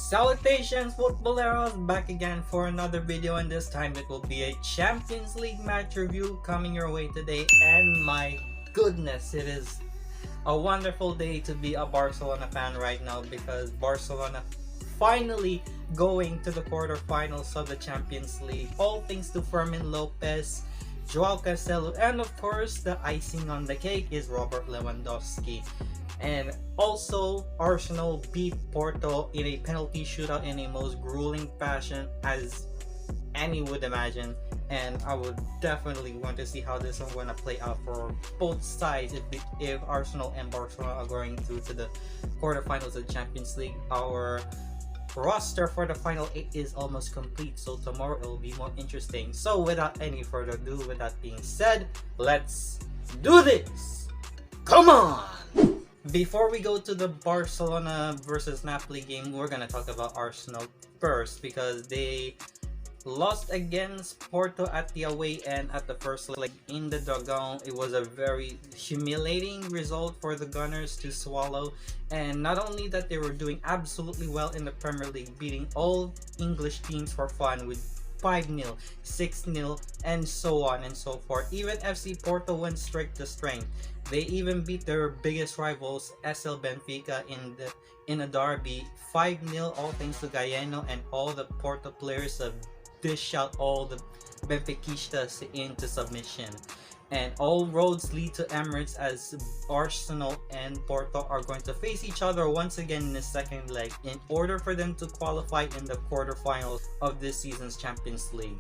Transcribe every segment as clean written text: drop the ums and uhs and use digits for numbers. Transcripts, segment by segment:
Salutations Futboleros, back again for another video, and this time it will be a Champions League match review coming your way today. And my goodness, it is a wonderful day to be a Barcelona fan right now, because Barcelona finally going to the quarterfinals of the Champions League. All thanks to Fermin Lopez, Joao Cancelo, and of course the icing on the cake is Robert Lewandowski. And also, Arsenal beat Porto in a penalty shootout in a most grueling fashion as any would imagine. And I would definitely want to see how this one going to play out for both sides if Arsenal and Barcelona are going through to the quarterfinals of the Champions League. Our roster for the final 8 is almost complete, so tomorrow it will be more interesting. So without any further ado, with that being said, let's do this! Come on! Before we go to the Barcelona versus Napoli game, we're gonna talk about Arsenal first, because they lost against Porto at the away end at the first leg in the dugout. It was a very humiliating result for the Gunners to swallow, and not only that, they were doing absolutely well in the Premier League, beating all English teams for fun with 5-0, 6-0, and so on and so forth. Even FC Porto went straight to strength. They even beat their biggest rivals, SL Benfica, in a derby 5-0, all thanks to Galeno, and all the Porto players have dished out all the Benfiquistas into submission. And all roads lead to Emirates, as Arsenal and Porto are going to face each other once again in the second leg in order for them to qualify in the quarterfinals of this season's Champions League.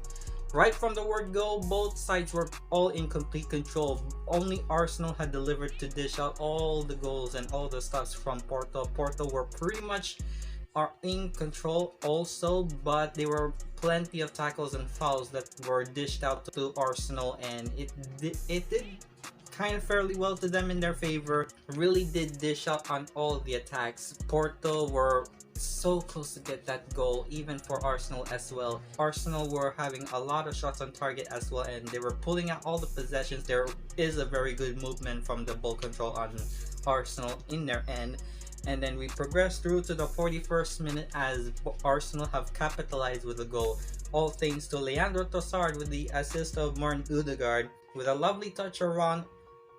Right from the word go, both sides were all in complete control. Only Arsenal had delivered to dish out all the goals and all the stops from Porto. Porto were pretty much in control also, but there were plenty of tackles and fouls that were dished out to Arsenal, and it did kind of fairly well to them in their favor. Really did dish out on all the attacks. Porto were so close to get that goal, even for Arsenal as well. Arsenal were having a lot of shots on target as well, and they were pulling out all the possessions. There is a very good movement from the ball control on Arsenal in their end. And then we progress through to the 41st minute as Arsenal have capitalized with a goal, all thanks to Leandro Trossard with the assist of Martin Odegaard with a lovely touch around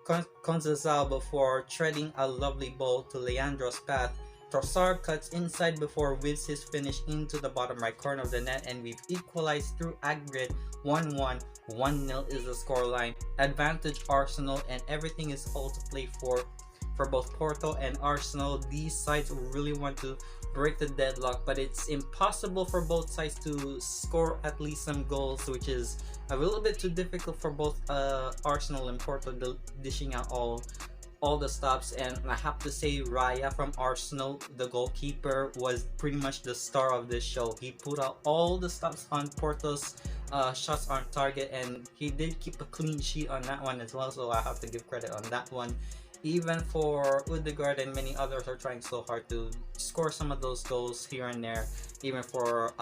Cancelo before treading a lovely ball to Leandro's path. Trossard cuts inside before whips his finish into the bottom right corner of the net, and we've equalized through aggregate 1-1. 1-0 is the scoreline. Advantage Arsenal, and everything is all to play for both Porto and Arsenal. These sides really want to break the deadlock, but it's impossible for both sides to score at least some goals, which is a little bit too difficult for both Arsenal and Porto, dishing out all the stops. And I have to say, Raya from Arsenal, the goalkeeper, was pretty much the star of this show. He put out all the stops on Porto's shots on target, and he did keep a clean sheet on that one as well, so I have to give credit on that one. Even for Odegaard and many others are trying so hard to score some of those goals here and there. Even for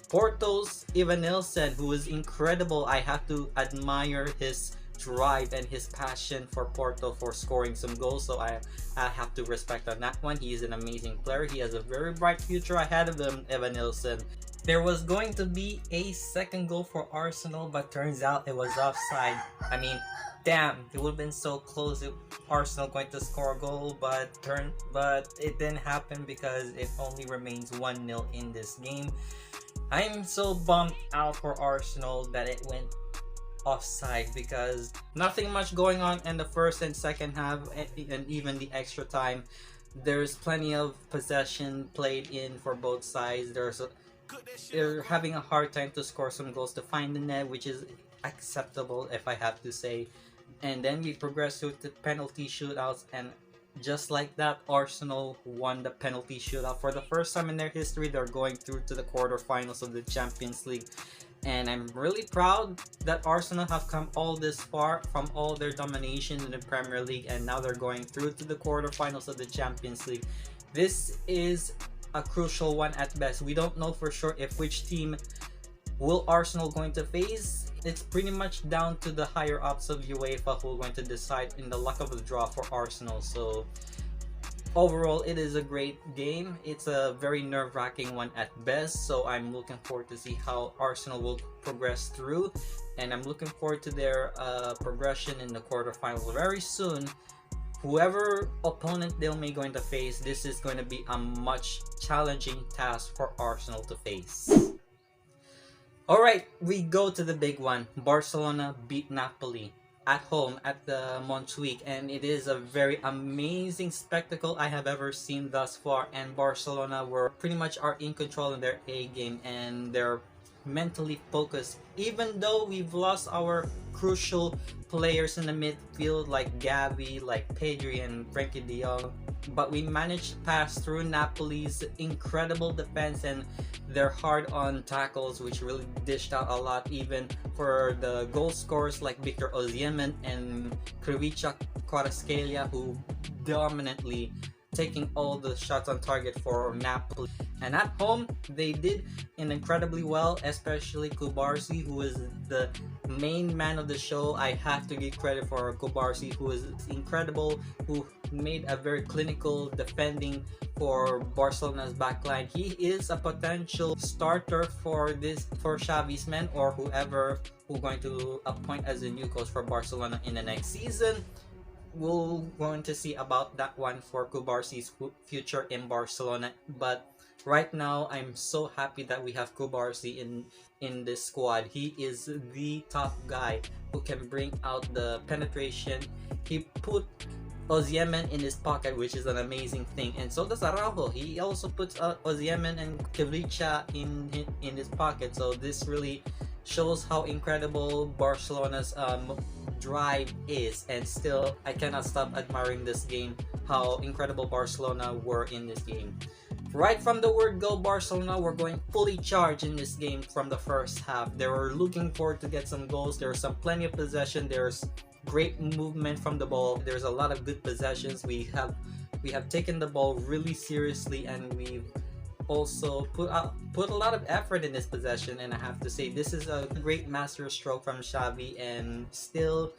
Porto's Evanilson, who is incredible. I have to admire his drive and his passion for Porto for scoring some goals, so I have to respect on that one. He is an amazing player. He has a very bright future ahead of him, Evanilson. There was going to be a second goal for Arsenal, but turns out it was offside. I mean, damn, it would have been so close if Arsenal going to score a goal, but it didn't happen because it only remains 1-0 in this game. I'm so bummed out for Arsenal that it went offside, because nothing much going on in the first and second half, and even the extra time. There's plenty of possession played in for both sides. They're having a hard time to score some goals to find the net, which is acceptable if I have to say. And then we progress to the penalty shootouts, and just like that, Arsenal won the penalty shootout. For the first time in their history, they're going through to the quarterfinals of the Champions League. And I'm really proud that Arsenal have come all this far from all their domination in the Premier League, and now they're going through to the quarterfinals of the Champions League. This is a crucial one at best. We don't know for sure if which team will Arsenal going to face. It's pretty much down to the higher ups of UEFA who are going to decide in the luck of the draw for Arsenal. So overall, it is a great game. It's a very nerve-wracking one at best, so I'm looking forward to see how Arsenal will progress through, and I'm looking forward to their progression in the quarterfinals very soon. Whoever opponent they may going to face, this is going to be a much challenging task for Arsenal to face. Alright, we go to the big one. Barcelona beat Napoli at home at the Montjuic, and it is a very amazing spectacle I have ever seen thus far, and Barcelona were pretty much are in control in their A game, and they're mentally focused. Even though we've lost our crucial players in the midfield like Gavi, like Pedri and Frankie de Jong, but we managed to pass through Napoli's incredible defense and their hard on tackles, which really dished out a lot, even for the goal scorers like Victor Osimhen and Krivica Kvaratskhelia, who dominantly taking all the shots on target for Napoli. And at home, they did incredibly well, especially Cubarsi, who is the main man of the show. I have to give credit for Cubarsi, who is incredible, who made a very clinical defending for Barcelona's backline. He is a potential starter for Xavi's men, or whoever who's going to appoint as a new coach for Barcelona in the next season. We're going to see about that one for Cubarsi's future in Barcelona. But right now, I'm so happy that we have Cubarsi in this squad. He is the top guy who can bring out the penetration. He put Osimhen in his pocket, which is an amazing thing, and so does Araujo. He also puts Osimhen and Kvricha in his pocket. So this really shows how incredible Barcelona's drive is, and still I cannot stop admiring this game, how incredible Barcelona were in this game. Right from the word go, Barcelona were going fully charged in this game from the first half. They were looking forward to get some goals. There was plenty of possession. There's great movement from the ball. There's a lot of good possessions. We have taken the ball really seriously, and we've also put a lot of effort in this possession. And I have to say, this is a great master stroke from Xavi, and still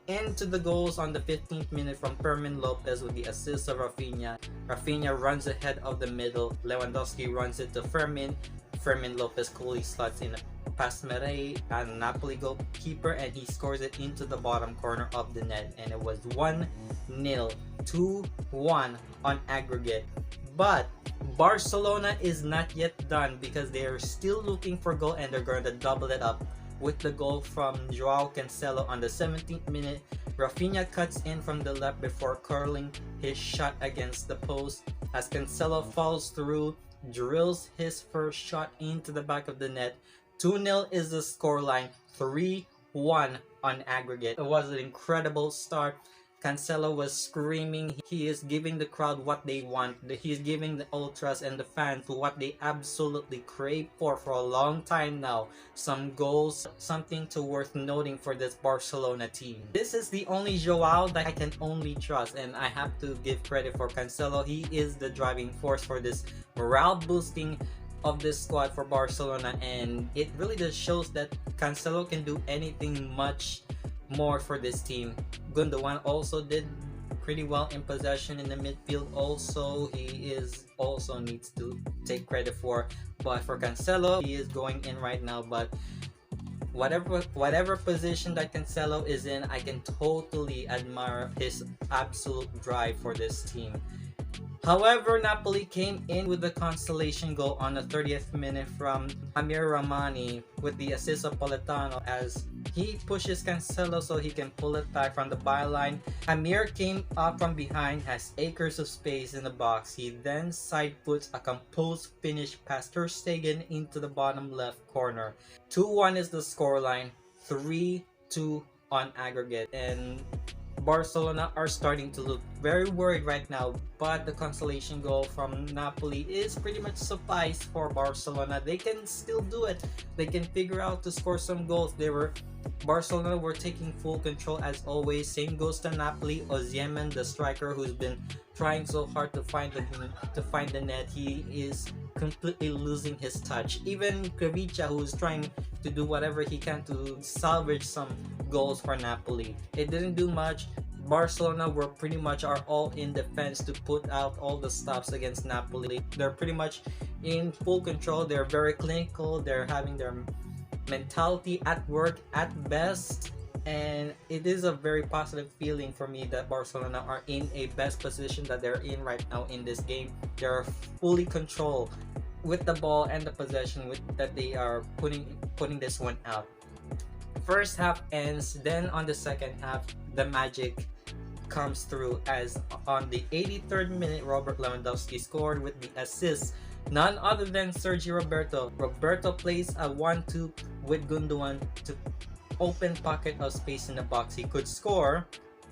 into the goals on the 15th minute from Fermin Lopez with the assist of Rafinha. Rafinha runs ahead of the middle. Lewandowski runs it to Fermin. Fermin Lopez coolly slots in past Mere, a Napoli goalkeeper, and he scores it into the bottom corner of the net, and it was 1-0, 2-1 on aggregate. But Barcelona is not yet done, because they are still looking for goal, and they're going to double it up with the goal from Joao Cancelo on the 17th minute. Rafinha cuts in from the left before curling his shot against the post, as Cancelo falls through, drills his first shot into the back of the net. 2-0 is the scoreline, 3-1 on aggregate. It was an incredible start. Cancelo was screaming. He is giving the crowd what they want. He's giving the ultras and the fans what they absolutely crave for a long time now. Some goals, something to worth noting for this Barcelona team. This is the only Joao that I can only trust, and I have to give credit for Cancelo. He is the driving force for this morale boosting of this squad for Barcelona, and it really just shows that Cancelo can do anything much more for this team. Gundogan also did pretty well in possession in the midfield. Also, he also needs to take credit for, but for Cancelo, he is going in right now. But whatever position that Cancelo is in, I can totally admire his absolute drive for this team. However, Napoli came in with the consolation goal on the 30th minute from Amir Rahmani with the assist of Politano, as he pushes Cancelo so he can pull it back from the byline. Amir came up from behind, has acres of space in the box. He then side puts a composed finish past Ter Stegen into the bottom left corner. 2-1 is the scoreline, 3-2 on aggregate, and Barcelona are starting to look very worried right now, but the consolation goal from Napoli is pretty much suffice for Barcelona. They can still do it. They can figure out to score some goals. Barcelona were taking full control as always. Same goes to Napoli. Osimhen, the striker who's been trying so hard to find the net, he is completely losing his touch. Even Krivica, who is trying to do whatever he can to salvage some goals for Napoli. It didn't do much, Barcelona were pretty much are all in defense to put out all the stops against Napoli. They're pretty much in full control. They're very clinical. They're having their mentality at work at best, and it is a very positive feeling for me that Barcelona are in a best position that they're in right now in this game. They're fully control with the ball and the possession that they are putting this one out. First half ends, then on the second half, the magic comes through as on the 83rd minute, Robert Lewandowski scored with the assist. None other than Sergio Roberto. Roberto plays a 1-2 with Gundogan to open pocket of space in the box. He could score,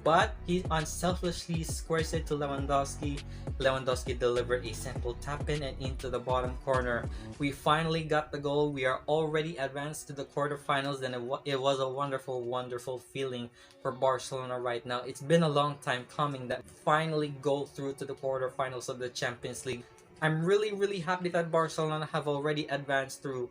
but he unselfishly squares it to Lewandowski. Lewandowski delivered a simple tap in and into the bottom corner. We finally got the goal. We are already advanced to the quarterfinals, and it was a wonderful feeling for Barcelona right now. It's been a long time coming that finally go through to the quarterfinals of the Champions League. I'm really happy that Barcelona have already advanced through.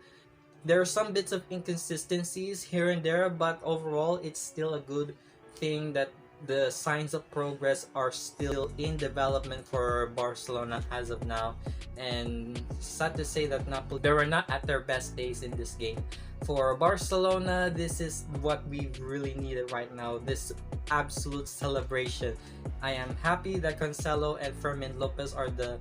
There are some bits of inconsistencies here and there, but overall it's still a good thing that the signs of progress are still in development for Barcelona as of now. And sad to say that Napoli, they were not at their best days in this game. For Barcelona, this is what we really needed right now, this absolute celebration. I am happy that Cancelo and Fermin Lopez are the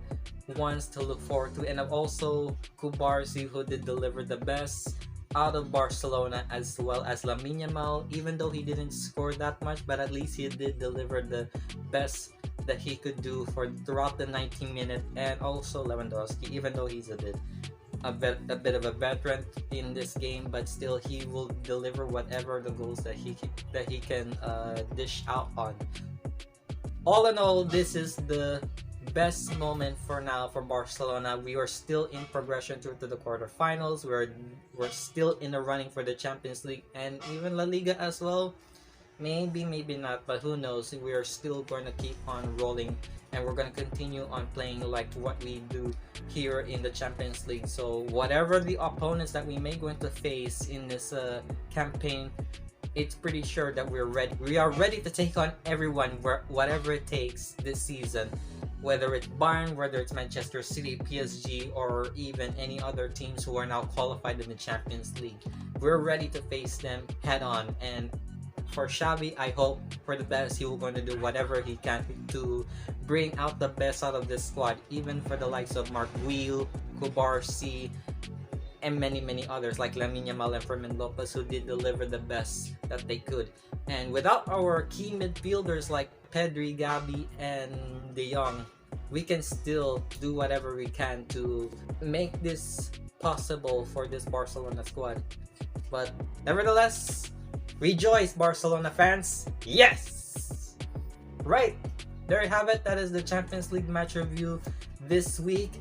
ones to look forward to, and also Cubarsi, who did deliver the best out of Barcelona, as well as Lamine Yamal, even though he didn't score that much, but at least he did deliver the best that he could do for throughout the 90 minutes. And also Lewandowski, even though he's a bit of a veteran in this game, but still he will deliver whatever the goals that he can dish out on. All in all, this is the best moment for now for Barcelona. We are still in progression through to the quarterfinals. We're still in the running for the Champions League and even La Liga as well. Maybe not, but who knows. We are still going to keep on rolling, and we're going to continue on playing like what we do here in the Champions League. So whatever the opponents that we may going to face in this campaign, it's pretty sure that we're ready. We are ready to take on everyone, whatever it takes this season. Whether it's Bayern, whether it's Manchester City, PSG, or even any other teams who are now qualified in the Champions League, we're ready to face them head on. And for Xavi, I hope for the best. He will going to do whatever he can to bring out the best out of this squad, even for the likes of Mark Wheel, Cubarsi, and many others like Lamine Yamal and Fermin Lopez, who did deliver the best that they could. And without our key midfielders like Pedri, Gabi, and De Jong, we can still do whatever we can to make this possible for this Barcelona squad. But nevertheless, rejoice, Barcelona fans! Yes! Right, there you have it. That is the Champions League match review this week.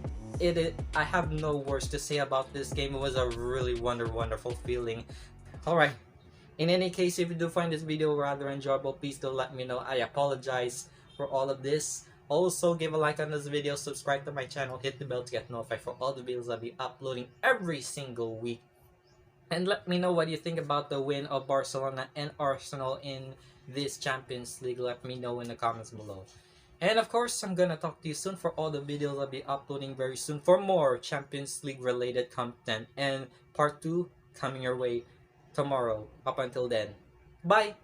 I have no words to say about this game. It was a really wonderful feeling. Alright, in any case, if you do find this video rather enjoyable, please do let me know. I apologize for all of this. Also, give a like on this video, subscribe to my channel, hit the bell to get notified for all the videos I'll be uploading every single week. And let me know what you think about the win of Barcelona and Arsenal in this Champions League. Let me know in the comments below. And of course, I'm gonna talk to you soon for all the videos I'll be uploading very soon for more Champions League related content. And part 2 coming your way tomorrow. Up until then, bye!